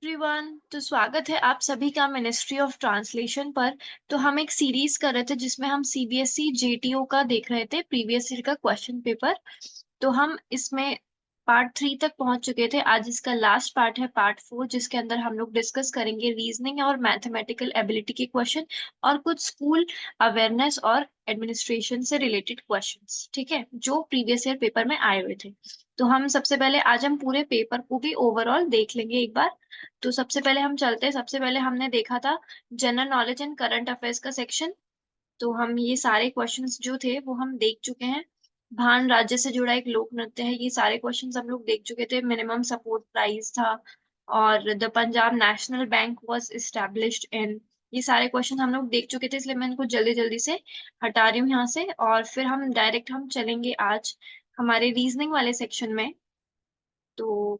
Everyone, तो स्वागत है आप सभी का मिनिस्ट्री ऑफ ट्रांसलेशन पर। तो हम एक सीरीज कर रहे थे जिसमें हम सीबीएसई जेटीओ का देख रहे थे, प्रीवियस ईयर का क्वेश्चन पेपर। तो हम इसमें पार्ट 3 तक पहुंच चुके थे। आज इसका लास्ट पार्ट है पार्ट 4, जिसके अंदर हम लोग डिस्कस करेंगे रीजनिंग और मैथमेटिकल एबिलिटी के क्वेश्चन और कुछ स्कूल अवेयरनेस और एडमिनिस्ट्रेशन से रिलेटेड क्वेश्चंस, ठीक है, जो प्रीवियस ईयर पेपर में आए हुए थे। तो हम सबसे पहले आज हम पूरे पेपर को भी ओवरऑल देख लेंगे एक बार। तो सबसे पहले हम चलते हैं, सबसे पहले हमने देखा था general knowledge and current affairs का सेक्शन। तो हम ये सारे क्वेश्चंस जो थे वो हम देख चुके हैं। भान राज्य से जुड़ा एक लोक नृत्य है, ये सारे क्वेश्चंस हम लोग देख चुके थे। मिनिमम सपोर्ट प्राइस था, और the Punjab national bank was established in, ये सारे क्वेश्चन हम लोग देख चुके थे, इसलिए मैं इनको जल्दी जल्दी से हटा रही हूँ यहाँ से। और फिर हम डायरेक्ट हम चलेंगे आज हमारे रीजनिंग वाले सेक्शन में। तो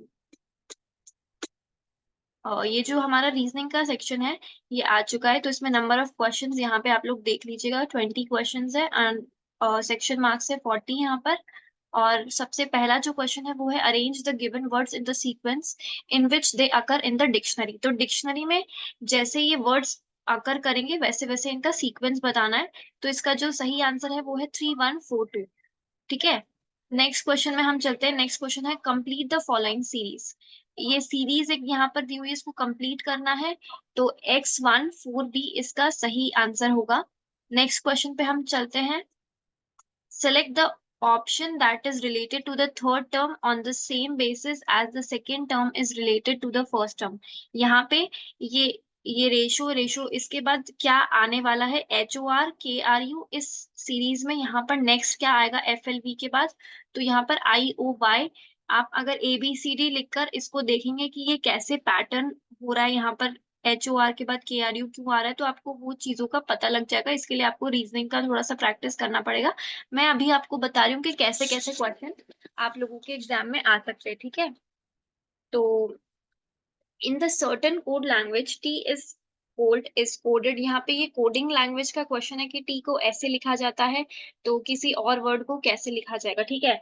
ये जो हमारा रीजनिंग का सेक्शन है ये आ चुका है। तो इसमें नंबर ऑफ क्वेश्चंस यहाँ पे आप लोग देख लीजिएगा, 20 क्वेश्चंस है एंड सेक्शन मार्क्स है 40 यहाँ पर। और सबसे पहला जो क्वेश्चन है वो है arrange the given words in the sequence in which they occur in the dictionary. तो डिक्शनरी में जैसे ये वर्ड्स अकर करेंगे वैसे वैसे इनका सीक्वेंस बताना है। तो इसका जो सही आंसर है वो है 3142, ठीक है। नेक्स्ट क्वेश्चन में हम चलते हैं। नेक्स्ट क्वेश्चन है कंप्लीट द फॉलोइंग सीरीज। ये सीरीज एक यहाँ पर दी हुई है, इसको कंप्लीट करना है। तो X14B इसका सही आंसर होगा। नेक्स्ट क्वेश्चन पे हम चलते हैं। Select the option that is related to the third term on the same basis as the second term is related to the first term। यहाँ पे ये ये रेशो रेशो इसके बाद क्या आने वाला है, HOR KRU। इस सीरीज में यहाँ पर नेक्स्ट क्या आएगा FLV के बाद, तो यहाँ पर IOY। आप अगर ABCD लिखकर इसको देखेंगे कि ये कैसे पैटर्न हो रहा है, यहाँ पर HOR के बाद KRU क्यों आ रहा है, तो आपको वो चीजों का पता लग जाएगा। इसके लिए आपको रीजनिंग का थोड़ा सा प्रैक्टिस करना पड़ेगा। मैं अभी आपको बता रही हूँ कि कैसे कैसे क्वेश्चन आप लोगों के एग्जाम में आ सकते हैं, ठीक है। तो in the certain code language T is coded. यहाँ पे ये कोडिंग लैंग्वेज का क्वेश्चन है कि टी को ऐसे लिखा जाता है, तो किसी और वर्ड को कैसे लिखा जाएगा, ठीक है।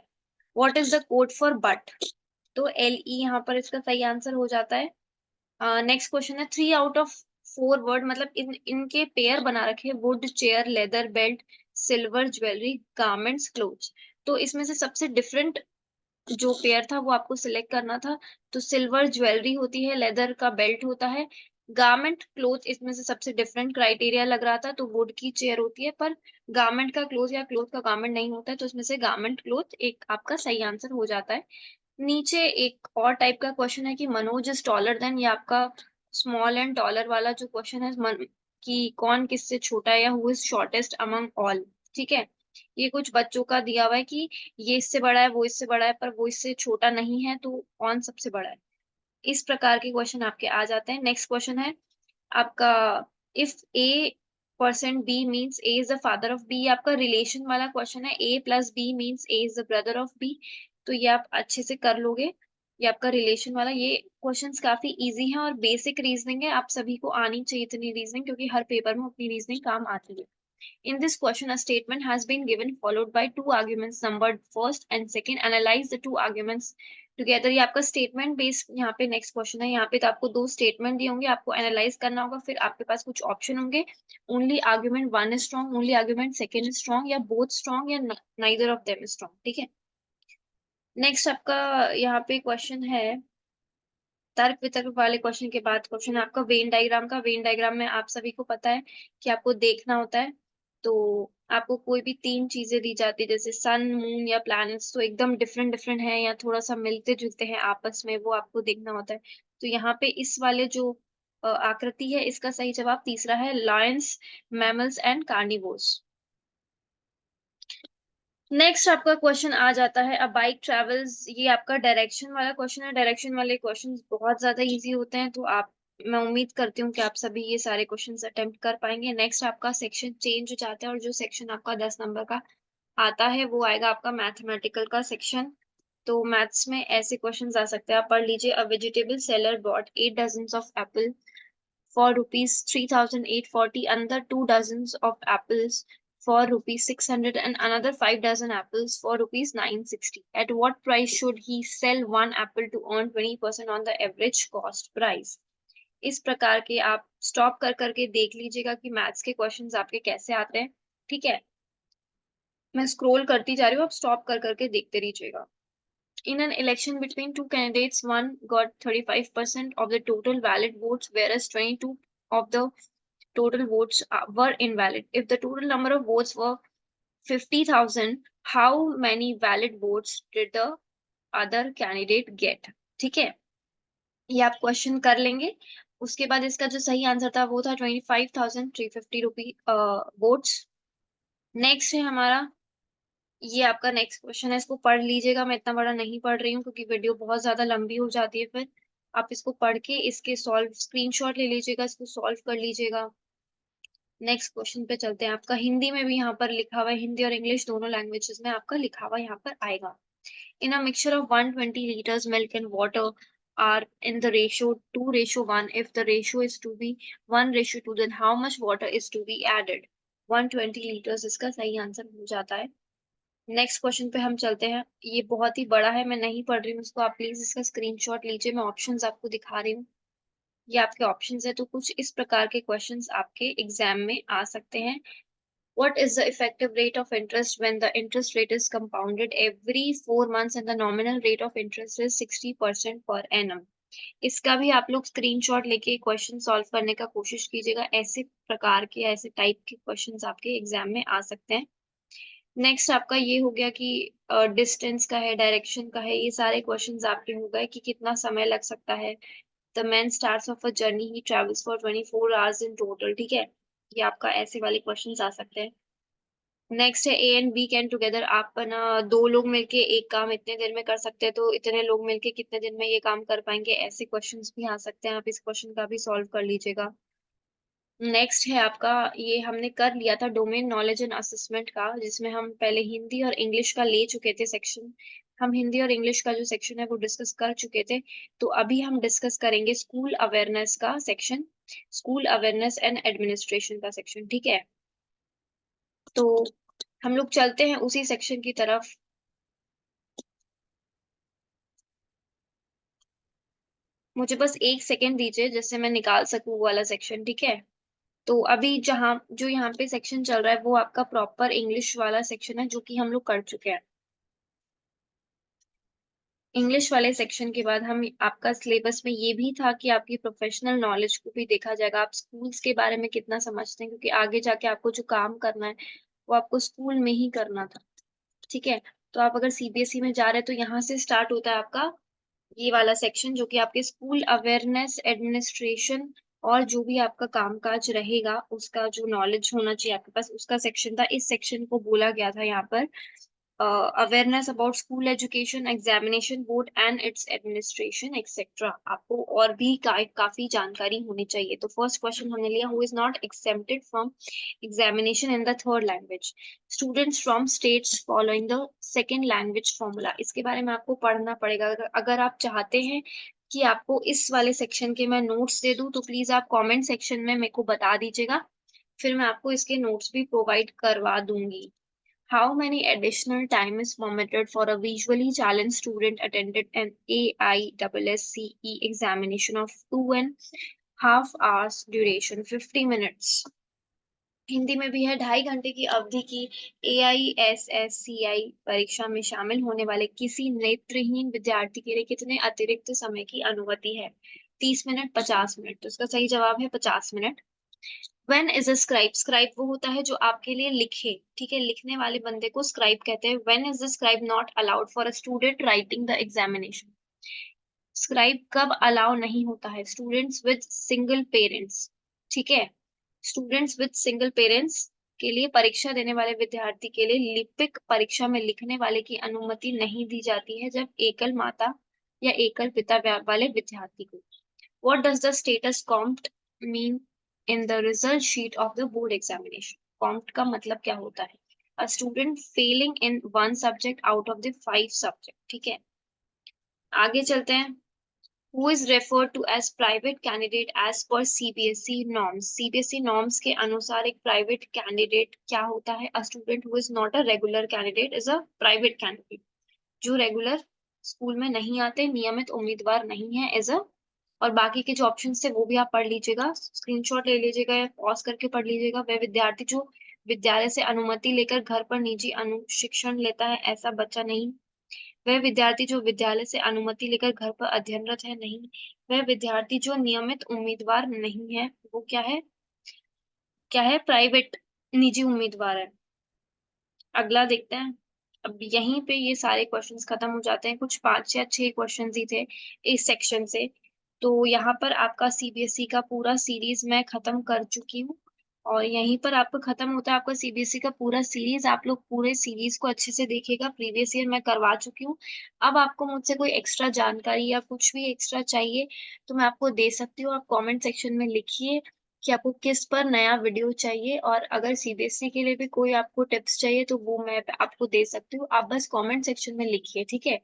What is the code for but, तो LE यहाँ पर इसका सही आंसर हो जाता है। नेक्स्ट क्वेश्चन है 3 आउट ऑफ 4 वर्ड, मतलब इनके पेयर बना रखे, would, chair, leather, belt, silver, jewellery, garments, clothes. तो इसमें से सबसे डिफरेंट जो पेयर था वो आपको सिलेक्ट करना था। तो सिल्वर ज्वेलरी होती है, लेदर का बेल्ट होता है, गारमेंट क्लोथ इसमें से सबसे डिफरेंट क्राइटेरिया लग रहा था, तो वुड की चेयर होती है, पर गारमेंट का क्लोथ या क्लोथ का गारमेंट नहीं होता है, तो इसमें से गारमेंट क्लोथ एक आपका सही आंसर हो जाता है। नीचे एक और टाइप का क्वेश्चन है कि मनोज इज टॉलर देन, ये आपका स्मॉल एंड टॉलर वाला जो क्वेश्चन है कि कौन किससे छोटा है, या who is shortest among all, ठीक है। ये कुछ बच्चों का दिया हुआ है कि ये इससे बड़ा है, वो इससे बड़ा है, पर वो इससे छोटा नहीं है, तो कौन सबसे बड़ा है। इस प्रकार के क्वेश्चन आपके आ जाते हैं। नेक्स्ट क्वेश्चन है आपका if A% B means A is the father of B। आपका रिलेशन वाला क्वेश्चन है, A+B means A is the brother of B। तो ये आप अच्छे से कर लोगे। ये आपका रिलेशन वाला, ये क्वेश्चंस काफी इजी है और बेसिक रीजनिंग है, आप सभी को आनी चाहिए इतनी रीजनिंग, क्योंकि हर पेपर में अपनी रीजनिंग काम आती है। In this question, a statement has been given followed by 2 arguments numbered first and second. Analyze the 2 arguments together. ये आपका स्टेटमेंट बेस्ड यहाँ पे नेक्स्ट क्वेश्चन है। यहाँ पे तो आपको 2 स्टेटमेंट दिए होंगे, आपको एनालाइज करना होगा, फिर आपके पास कुछ ऑप्शन होंगे। Only argument 1 is strong, only argument 2 is strong, या बोथ स्ट्रॉन्ग, या neither of them is strong, ठीक है। नेक्स्ट आपका यहाँ पे क्वेश्चन है तर्क वितर्क वाले क्वेश्चन के बाद क्वेश्चन है आपका वेन डायग्राम का। वेन डायग्राम में आप सभी को पता है कि आपको देखना होता है। तो आपको कोई भी 3 चीजें दी जाती है, जैसे सन, मून या प्लैनेट्स, तो एकदम डिफरेंट डिफरेंट है या थोड़ा सा मिलते जुलते हैं आपस में, वो आपको देखना होता है। तो यहाँ पे इस वाले जो आकृति है, इसका सही जवाब तीसरा है, Lions, mammals and carnivores. Next आपका क्वेश्चन आ जाता है अ बाइक ट्रेवल्स। ये आपका डायरेक्शन वाला क्वेश्चन है। डायरेक्शन वाले क्वेश्चंस बहुत ज्यादा इजी होते हैं, तो आप, मैं उम्मीद करती हूँ कि आप सभी ये सारे क्वेश्चंस अटेम्प्ट कर पाएंगे। नेक्स्ट आपका सेक्शन चेंज हो जाता है, और जो सेक्शन आपका 10 नंबर का आता है वो आएगा आपका मैथमेटिकल का सेक्शन। तो मैथ्स में ऐसे क्वेश्चंस आ सकते हैं, आप पढ़ लीजिए। A vegetable seller bought 8 dozens of apple for rupees 3,840, another 2 dozens of apples for rupees 600, and another 5 dozen apples for rupees 960. At what price should he sell one apple to earn 20% on the average cost price? इस प्रकार के आप stop कर करके देख लीजिएगा कि maths के क्वेश्चंस आपके कैसे आते हैं, ठीक है? मैं स्क्रॉल करती जा रही हूँ, आप स्टॉप कर करके देखते रहिएगा। In an election between two candidates, one got 35% of the total valid votes, whereas 22 of the total votes were invalid. If the total number of votes were 50,000, how many valid votes did the other candidate get? ठीक है, ये आप question कर लेंगे। उसके बाद इसका जो सही आंसर था वो था 25,350 रुपी वोट्स। नेक्स्ट है हमारा, ये आपका नेक्स्ट क्वेश्चन है, इसको पढ़ लीजिएगा। मैं इतना बड़ा नहीं पढ़ रही हूँ क्योंकि वीडियो बहुत ज्यादा लंबी हो जाती है फिर। आप इसको पढ़ के इसके सॉल्व स्क्रीनशॉट ले लीजिएगा, इसको सॉल्व कर लीजिएगा। नेक्स्ट क्वेश्चन पे चलते हैं। आपका हिंदी में भी यहाँ पर लिखा हुआ है, हिंदी और इंग्लिश दोनों लैंग्वेजेस में आपका लिखा हुआ यहाँ पर आएगा। In a mixture of 120 liters milk and water are in the ratio 2:1. If the ratio is to be 1:2, then how much water is to be added? 120 liters इसका सही आंसर हो जाता है। नेक्स्ट क्वेश्चन पे हम चलते हैं। ये बहुत ही बड़ा है, मैं नहीं पढ़ रही हूँ इसको, आप प्लीज इसका स्क्रीनशॉट लीजिए। मैं ऑप्शंस आपको दिखा रही हूँ, ये आपके ऑप्शंस है। तो कुछ इस प्रकार के क्वेश्चंस आपके एग्जाम में आ सकते हैं। What is the effective rate of interest when the interest rate is compounded every 4 months and the nominal rate of interest is 60% per annum? इसका भी आप लोग स्क्रीनशॉट लेके क्वेश्चन सॉल्व करने का कोशिश कीजिएगा। ऐसे प्रकार के, ऐसे टाइप के क्वेश्चंस आपके एग्जाम में आ सकते हैं। नेक्स्ट आपका ये हो गया कि डिस्टेंस का है, डायरेक्शन का है, ये सारे क्वेश्चंस आपके हो गए कि कितना समय लग सकता है। The man starts of a journey, he travels for 24 hours in total, ठीक है? ये आपका ऐसे वाले क्वेश्चंस आ सकते हैं। नेक्स्ट है A and B can together, आप ना दो लोग मिलके एक काम इतने देर में कर सकते हैं, तो इतने लोग मिलके कितने दिन में ये काम कर पाएंगे, ऐसे क्वेश्चंस भी आ सकते हैं। आप इस क्वेश्चन का भी सॉल्व कर लीजिएगा। नेक्स्ट है आपका, ये हमने कर लिया था डोमेन नॉलेज एंड असेसमेंट का, जिसमें हम पहले हिंदी और इंग्लिश का ले चुके थे सेक्शन। हम हिंदी और इंग्लिश का जो सेक्शन है वो डिस्कस कर चुके थे। तो अभी हम डिस्कस करेंगे स्कूल अवेयरनेस का section, school awareness and administration का सेक्शन, ठीक है? तो हम लोग चलते हैं उसी सेक्शन की तरफ। मुझे बस एक सेकेंड दीजिए जिससे मैं निकाल सकूं वो वाला सेक्शन, ठीक है? तो अभी जहाँ जो यहाँ पे सेक्शन चल रहा है वो आपका प्रॉपर इंग्लिश वाला सेक्शन है, जो कि हम लोग कर चुके हैं। इंग्लिश वाले सेक्शन के बाद हम, आपका सिलेबस में ये भी था कि आपकी प्रोफेशनल नॉलेज को भी देखा जाएगा, आप स्कूल्स के बारे में कितना समझते हैं, क्योंकि आगे जाके आपको जो काम करना है वो आपको स्कूल में ही करना था, ठीक है? तो आप अगर सीबीएसई में जा रहे हैं तो यहाँ से स्टार्ट होता है आपका ये वाला सेक्शन, जो कि आपके स्कूल अवेयरनेस एडमिनिस्ट्रेशन और जो भी आपका कामकाज रहेगा उसका जो नॉलेज होना चाहिए आपके पास, उसका सेक्शन था। इस सेक्शन को बोला गया था यहाँ पर awareness about school education, examination board and it's administration etcetera. आपको और भी काफी जानकारी होनी चाहिए। तो फर्स्ट क्वेश्चन हमने लिया, who is not exempted from examination in the third language? Students from states following the second language formula. इसके बारे में आपको पढ़ना पड़ेगा। अगर आप चाहते हैं कि आपको इस वाले सेक्शन के मैं नोट्स दे दूं तो प्लीज आप कमेंट सेक्शन में मेरे को बता दीजिएगा, फिर मैं आपको इसके नोट्स भी प्रोवाइड करवा दूंगी। How many additional time is permitted for a visually challenged student attended an AISSCE examination of 2.5 hours duration, 50 minutes? Hindi में भी है, 2.5 घंटे की अवधि की AISSCI परीक्षा में शामिल होने वाले किसी नेत्रहीन विद्यार्थी के लिए कितने अतिरिक्त समय की अनुमति है? 30 मिनट, 50 मिनट? तो इसका सही जवाब है 50 minute. When is a scribe? Scribe वो होता है जो आपके लिए लिखे, ठीक है? लिखने वाले बंदे को स्क्राइब कहते हैं। When is the scribe not allowed for a student writing the examination? Scribe कब अलाउ नहीं होता है? स्टूडेंट्स विद सिंगल पेरेंट्स, ठीक है? स्टूडेंट्स विद सिंगल पेरेंट्स के लिए, परीक्षा देने वाले विद्यार्थी के लिए लिपिक परीक्षा में लिखने वाले की अनुमति नहीं दी जाती है जब एकल माता या एकल पिता वाले विद्यार्थी को। What does the status COMT mean in the result sheet of the board examination? COMT का मतलब क्या होता है? A student failing in one subject out of the 5 subject, ठीक है? आगे चलते हैं। Who is referred to as private candidate as per CBSE norms? CBSE norms के अनुसार एक private candidate क्या होता है? A student who is not a regular candidate is a private candidate. जो regular स्कूल में नहीं आते, नियमित उम्मीदवार नहीं है, is a और बाकी के जो ऑप्शन थे वो भी आप पढ़ लीजिएगा, स्क्रीनशॉट ले लीजिएगा या पॉज करके पढ़ लीजिएगा। वह विद्यार्थी जो विद्यालय से अनुमति लेकर घर पर निजी अनुशिक्षण लेता है, ऐसा बच्चा नहीं। वह विद्यार्थी जो विद्यालय से अनुमति लेकर घर पर अध्ययनरत है, नहीं। वह विद्यार्थी जो नियमित उम्मीदवार नहीं है, वो क्या है? प्राइवेट निजी उम्मीदवार है। अगला देखते हैं। अब यहीं पे ये सारे क्वेश्चंस खत्म हो जाते हैं, कुछ 5 या 6 क्वेश्चंस ही थे इस सेक्शन से। तो यहाँ पर आपका सीबीएसई का पूरा सीरीज मैं खत्म कर चुकी हूँ और यहीं पर आपका खत्म होता है आपका सीबीएसई का पूरा सीरीज। आप लोग पूरे सीरीज को अच्छे से देखिएगा, प्रीवियस ईयर मैं करवा चुकी हूँ। अब आपको मुझसे कोई एक्स्ट्रा जानकारी या कुछ भी एक्स्ट्रा चाहिए तो मैं आपको दे सकती हूँ। आप कमेंट सेक्शन में लिखिए कि आपको किस पर नया वीडियो चाहिए, और अगर सीबीएसई के लिए भी कोई आपको टिप्स चाहिए तो वो मैं आपको दे सकती हूँ। आप बस कमेंट सेक्शन में लिखिए, ठीक है?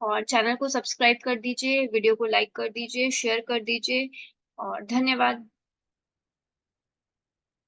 और चैनल को सब्सक्राइब कर दीजिए, वीडियो को लाइक कर दीजिए, शेयर कर दीजिए और धन्यवाद।